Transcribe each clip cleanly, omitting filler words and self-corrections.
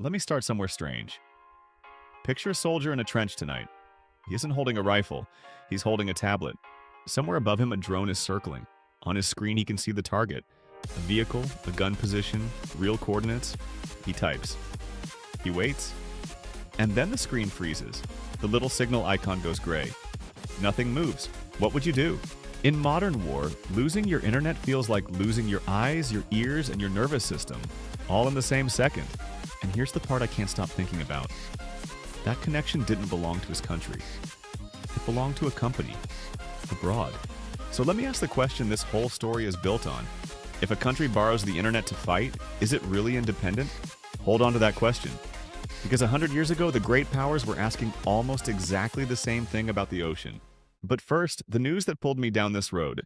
Let me start somewhere strange. Picture a soldier in a trench tonight. He isn't holding a rifle, he's holding a tablet. Somewhere above him, a drone is circling. On his screen, he can see the target. A vehicle, a gun position, real coordinates. He types. He waits. And then the screen freezes. The little signal icon goes gray. Nothing moves. What would you do? In modern war, losing your internet feels like losing your eyes, your ears, and your nervous system, all in the same second. And here's the part I can't stop thinking about. That connection didn't belong to his country. It belonged to a company, abroad. So let me ask the question this whole story is built on. If a country borrows the internet to fight, is it really independent? Hold on to that question. Because 100 years ago, the great powers were asking almost exactly the same thing about the ocean. But first, the news that pulled me down this road.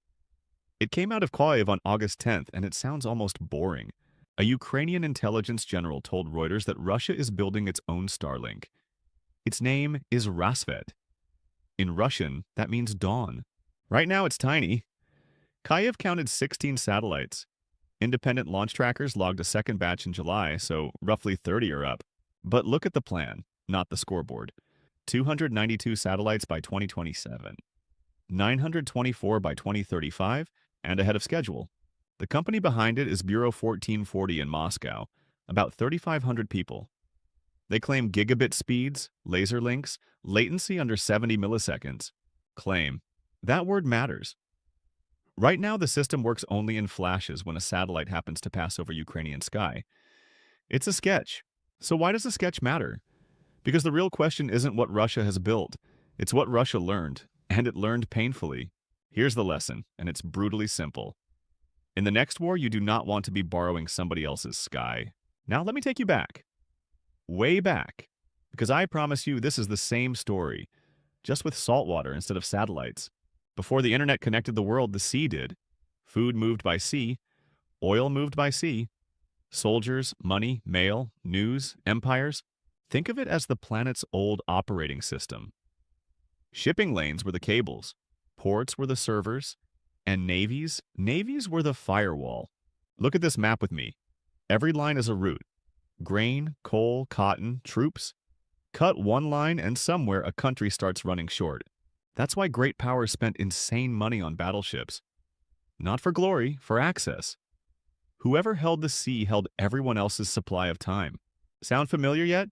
It came out of Kyiv on August 10th, and it sounds almost boring. A Ukrainian intelligence general told Reuters that Russia is building its own Starlink. Its name is Rassvet. In Russian, that means dawn. Right now, it's tiny. Kyiv counted 16 satellites. Independent launch trackers logged a second batch in July, so roughly 30 are up. But look at the plan, not the scoreboard. 292 satellites by 2027, 924 by 2035, and ahead of schedule. The company behind it is Bureau 1440 in Moscow, about 3,500 people. They claim gigabit speeds, laser links, latency under 70 milliseconds. Claim. That word matters. Right now, the system works only in flashes when a satellite happens to pass over Ukrainian sky. It's a sketch. So why does a sketch matter? Because the real question isn't what Russia has built. It's what Russia learned, and it learned painfully. Here's the lesson, and it's brutally simple. In the next war, you do not want to be borrowing somebody else's sky. Now let me take you back. Way back. Because I promise you this is the same story, just with saltwater instead of satellites. Before the internet connected the world, the sea did. Food moved by sea. Oil moved by sea. Soldiers, money, mail, news, empires. Think of it as the planet's old operating system. Shipping lanes were the cables. Ports were the servers. And navies were the firewall. Look at this map with me. Every line is a route. Grain, coal, cotton, troops. Cut one line and somewhere a country starts running short. That's why great powers spent insane money on battleships. Not for glory, for access. Whoever held the sea held everyone else's supply of time. Sound familiar yet?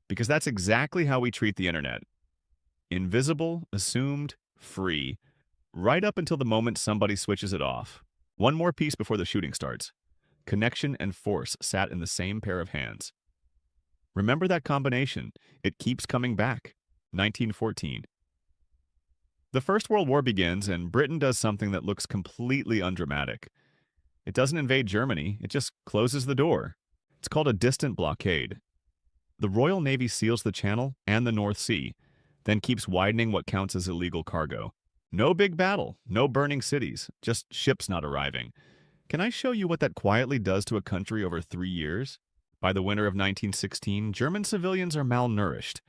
Because that's exactly how we treat the internet. Invisible, assumed, free, right up until the moment somebody switches it off. One more piece before the shooting starts. Connection and force sat in the same pair of hands. Remember that combination. It keeps coming back. 1914. The First World War begins, and Britain does something that looks completely undramatic. It doesn't invade Germany, it just closes the door. It's called a distant blockade. The Royal Navy seals the Channel and the North Sea, then keeps widening what counts as illegal cargo. No big battle, no burning cities, just ships not arriving. Can I show you what that quietly does to a country over 3 years? By the winter of 1916, German civilians are malnourished.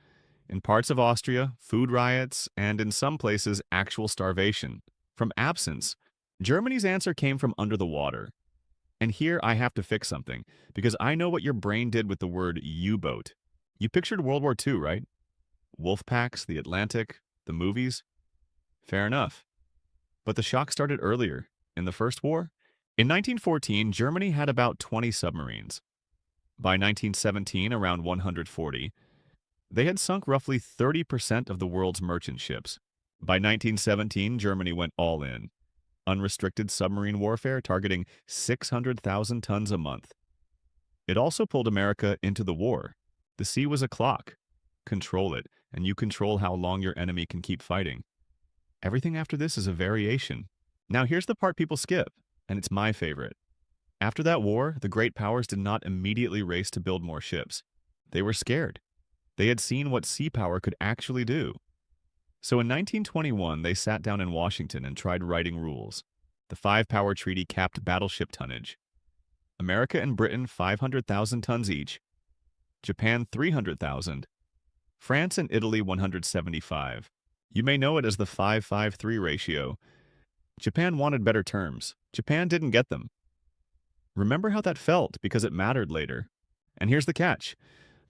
In parts of Austria, food riots, and in some places, actual starvation. From absence, Germany's answer came from under the water. And here I have to fix something, because I know what your brain did with the word U-boat. You pictured World War II, right? Wolf packs, the Atlantic, the movies? Fair enough. But the shock started earlier, in the First War. In 1914, Germany had about 20 submarines. By 1917, around 140. They had sunk roughly 30% of the world's merchant ships. By 1917, Germany went all in. Unrestricted submarine warfare targeting 600,000 tons a month. It also pulled America into the war. The sea was a clock. Control it, and you control how long your enemy can keep fighting. Everything after this is a variation. Now here's the part people skip, and it's my favorite. After that war, the great powers did not immediately race to build more ships. They were scared. They had seen what sea power could actually do. So in 1921, they sat down in Washington and tried writing rules. The five-power treaty capped battleship tonnage. America and Britain 500,000 tons each. Japan 300,000. France and Italy 175. You may know it as the 5-5-3 ratio. Japan wanted better terms. Japan didn't get them. Remember how that felt because it mattered later. And here's the catch.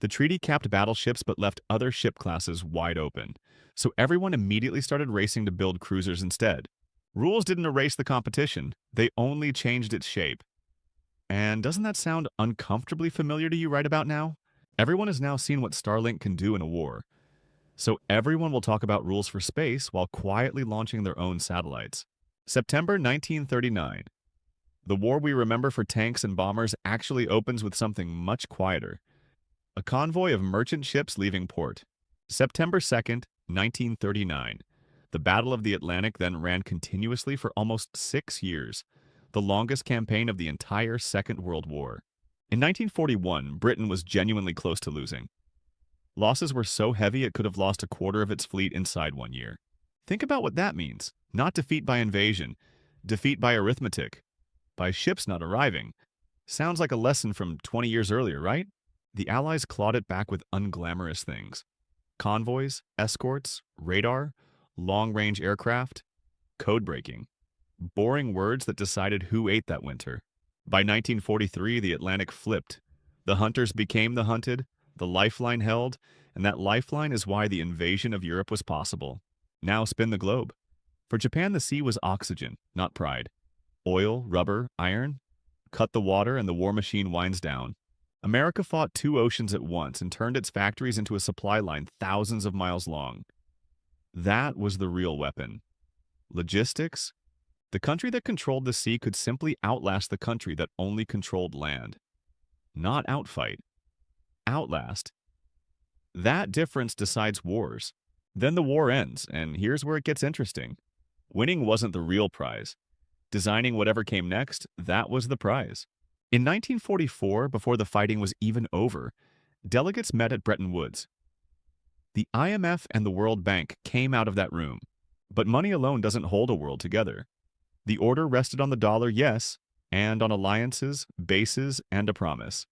The treaty capped battleships but left other ship classes wide open. So everyone immediately started racing to build cruisers instead. Rules didn't erase the competition, they only changed its shape. And doesn't that sound uncomfortably familiar to you right about now? Everyone has now seen what Starlink can do in a war. So everyone will talk about rules for space while quietly launching their own satellites. September 1939. The war we remember for tanks and bombers actually opens with something much quieter. A convoy of merchant ships leaving port. September 2nd, 1939. The Battle of the Atlantic then ran continuously for almost 6 years, the longest campaign of the entire Second World War. In 1941, Britain was genuinely close to losing. Losses were so heavy it could have lost a quarter of its fleet inside 1 year. Think about what that means. Not defeat by invasion, defeat by arithmetic, by ships not arriving. Sounds like a lesson from 20 years earlier, right? The Allies clawed it back with unglamorous things. Convoys, escorts, radar, long-range aircraft, code-breaking. Boring words that decided who ate that winter. By 1943, the Atlantic flipped. The hunters became the hunted, the lifeline held, and that lifeline is why the invasion of Europe was possible. Now spin the globe. For Japan, the sea was oxygen, not pride. Oil, rubber, iron. Cut the water and the war machine winds down. America fought 2 oceans at once and turned its factories into a supply line thousands of miles long. That was the real weapon. Logistics. The country that controlled the sea could simply outlast the country that only controlled land. Not outfight. Outlast. That difference decides wars. Then the war ends, and here's where it gets interesting. Winning wasn't the real prize. Designing whatever came next, that was the prize. In 1944, before the fighting was even over, delegates met at Bretton Woods. The IMF and the World Bank came out of that room, but money alone doesn't hold a world together. The order rested on the dollar, yes, and on alliances, bases, and a promise.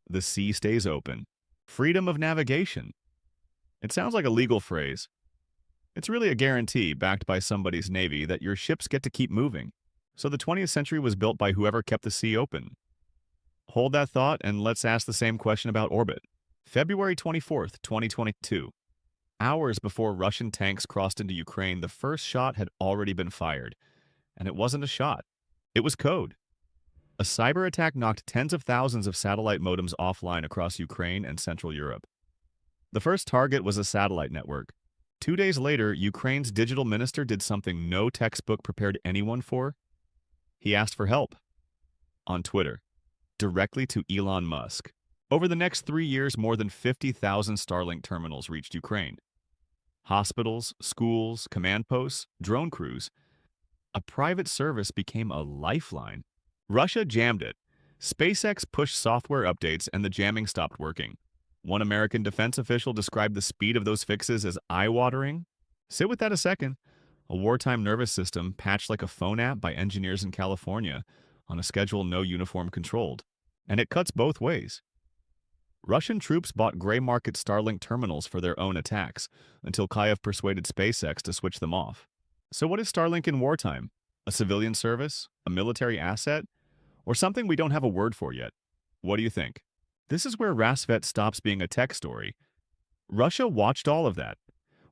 The sea stays open. Freedom of navigation. It sounds like a legal phrase. It's really a guarantee backed by somebody's navy that your ships get to keep moving. So the 20th century was built by whoever kept the sea open. Hold that thought and let's ask the same question about orbit. February 24th, 2022. Hours before Russian tanks crossed into Ukraine, the first shot had already been fired. And it wasn't a shot. It was code. A cyber attack knocked tens of thousands of satellite modems offline across Ukraine and Central Europe. The first target was a satellite network. 2 days later, Ukraine's digital minister did something no textbook prepared anyone for. He asked for help. On Twitter. Directly to Elon Musk. Over the next 3 years, more than 50,000 Starlink terminals reached Ukraine. Hospitals, schools, command posts, drone crews. A private service became a lifeline. Russia jammed it. SpaceX pushed software updates and the jamming stopped working. One American defense official described the speed of those fixes as eye-watering. Sit with that a second. A wartime nervous system patched like a phone app by engineers in California on a schedule no uniform controlled. And it cuts both ways. Russian troops bought gray market Starlink terminals for their own attacks until Kyiv persuaded SpaceX to switch them off. So what is Starlink in wartime? A civilian service? A military asset? Or something we don't have a word for yet? What do you think? This is where Rassvet stops being a tech story. Russia watched all of that.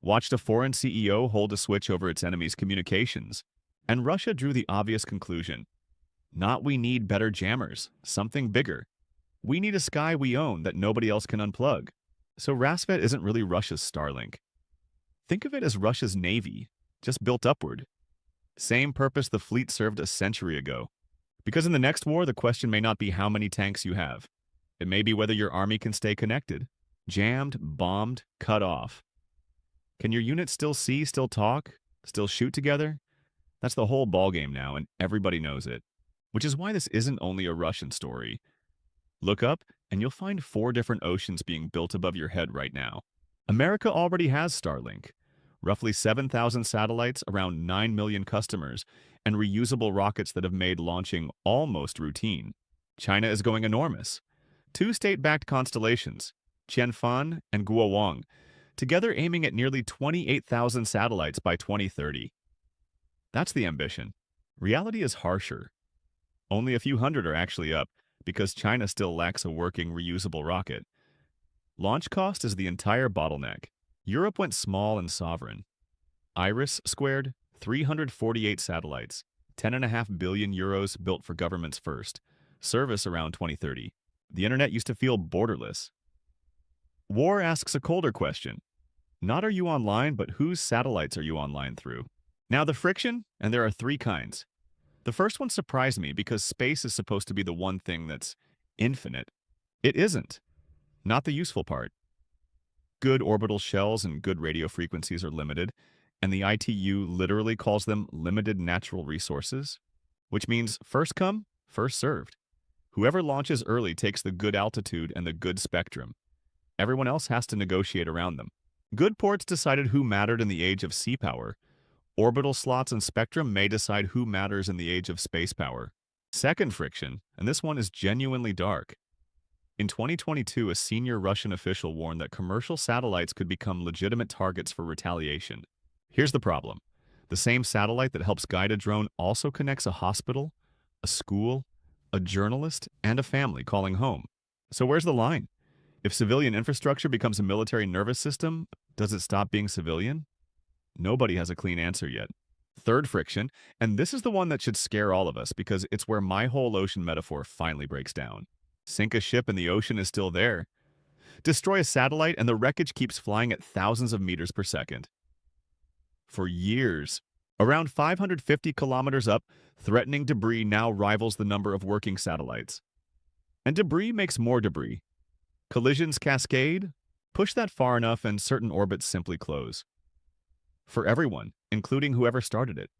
Watched a foreign CEO hold a switch over its enemy's communications. And Russia drew the obvious conclusion. Not we need better jammers, something bigger. We need a sky we own that nobody else can unplug. So Rassvet isn't really Russia's Starlink. Think of it as Russia's Navy, just built upward. Same purpose the fleet served a century ago. Because in the next war, the question may not be how many tanks you have. It may be whether your army can stay connected. Jammed, bombed, cut off. Can your unit still see, still talk, still shoot together? That's the whole ballgame now, and everybody knows it. Which is why this isn't only a Russian story. Look up, and you'll find 4 different oceans being built above your head right now. America already has Starlink. Roughly 7,000 satellites, around 9 million customers, and reusable rockets that have made launching almost routine. China is going enormous. 2 state-backed constellations, Tianfan and Guowang, together aiming at nearly 28,000 satellites by 2030. That's the ambition. Reality is harsher. Only a few hundred are actually up, because China still lacks a working reusable rocket. Launch cost is the entire bottleneck. Europe went small and sovereign. Iris squared 348 satellites, 10.5 billion euros built for governments first. Service around 2030. The internet used to feel borderless. War asks a colder question. Not are you online, but whose satellites are you online through? Now the friction, and there are three kinds. The first one surprised me because space is supposed to be the one thing that's infinite. It isn't. Not the useful part. Good orbital shells and good radio frequencies are limited, and the ITU literally calls them limited natural resources, which means first come, first served. Whoever launches early takes the good altitude and the good spectrum. Everyone else has to negotiate around them. Good ports decided who mattered in the age of sea power. Orbital slots and spectrum may decide who matters in the age of space power. Second friction, and this one is genuinely dark. In 2022, a senior Russian official warned that commercial satellites could become legitimate targets for retaliation. Here's the problem. The same satellite that helps guide a drone also connects a hospital, a school, a journalist, and a family calling home. So where's the line? If civilian infrastructure becomes a military nervous system, does it stop being civilian? Nobody has a clean answer yet. Third friction, and this is the one that should scare all of us because it's where my whole ocean metaphor finally breaks down. Sink a ship and the ocean is still there. Destroy a satellite and the wreckage keeps flying at thousands of meters per second. For years, around 550 kilometers up, threatening debris now rivals the number of working satellites. And debris makes more debris. Collisions cascade. Push that far enough and certain orbits simply close. For everyone, including whoever started it.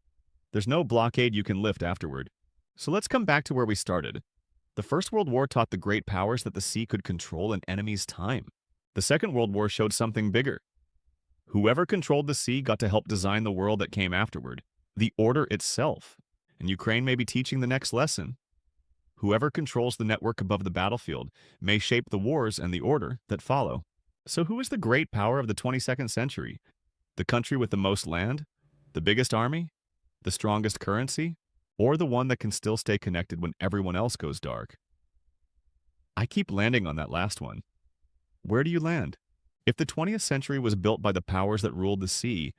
There's no blockade you can lift afterward. So let's come back to where we started. The First World War taught the great powers that the sea could control an enemy's time. The Second World War showed something bigger. Whoever controlled the sea got to help design the world that came afterward, the order itself. And Ukraine may be teaching the next lesson. Whoever controls the network above the battlefield may shape the wars and the order that follow. So who is the great power of the 22nd century? The country with the most land? The biggest army? The strongest currency? Or the one that can still stay connected when everyone else goes dark? I keep landing on that last one. Where do you land? If the 20th century was built by the powers that ruled the sea,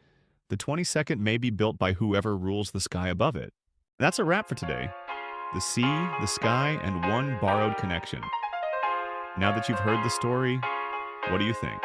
the 22nd may be built by whoever rules the sky above it. That's a wrap for today. The sea, the sky, and one borrowed connection. Now that you've heard the story, what do you think?